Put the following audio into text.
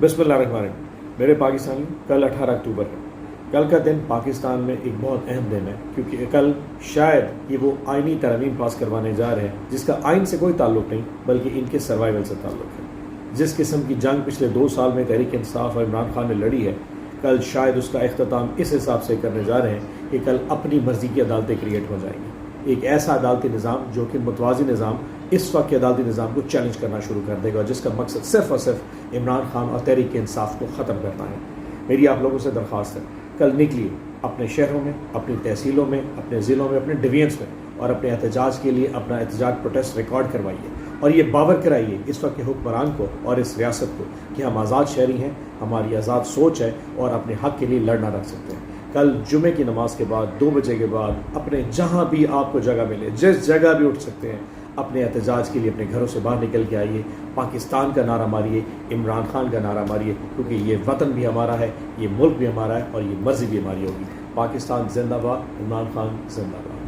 बिस्मिल्लाहिर्रहमानिर्रहीम। मेरे पाकिस्तानी, कल 18 अक्टूबर है। कल का दिन पाकिस्तान में एक बहुत अहम दिन है, क्योंकि कल शायद ये वो आइनी तरमीम पास करवाने जा रहे हैं जिसका आइन से कोई ताल्लुक़ नहीं, बल्कि इनके सर्वाइवल से ताल्लुक़ है। जिस किस्म की जंग पिछले 2 साल में तहरीक इंसाफ और इमरान खान ने लड़ी है, कल शायद उसका इख्तिताम इस हिसाब से करने जा रहे हैं कि कल अपनी मर्ज़ी की अदालतें क्रिएट हो जाएंगी। एक ऐसा अदालती निज़ाम जो कि मुतवाज़ी निज़ाम इस वक्त के अदालती निज़ाम को चैलेंज करना शुरू कर देगा, जिसका मकसद सिर्फ़ और सिर्फ इमरान खान और तहरीक इंसाफ को ख़त्म करना है। मेरी आप लोगों से दरख्वास्त है, कल निकलिए अपने शहरों में, अपनी तहसीलों में, अपने ज़िलों में, अपने डिवीजन्स में, और अपने एहतजाज के लिए अपना एहतजाज प्रोटेस्ट रिकॉर्ड करवाइए और ये बावर कराइए इस वक्त के हुक्मरान को और इस रियासत को कि हम आज़ाद शहरी हैं, हमारी आज़ाद सोच है और अपने हक़ के लिए लड़ना रख सकते हैं। कल जुमे की नमाज के बाद 2 बजे के बाद अपने जहाँ भी आपको जगह मिले, जिस जगह भी उठ सकते हैं, अपने एहतजाज के लिए अपने घरों से बाहर निकल के आइए। पाकिस्तान का नारा मारिए, इमरान खान का नारा मारिए, क्योंकि ये वतन भी हमारा है, ये मुल्क भी हमारा है और ये मर्ज़ी भी हमारी होगी। पाकिस्तान जिंदाबाद, इमरान खान जिंदाबाद।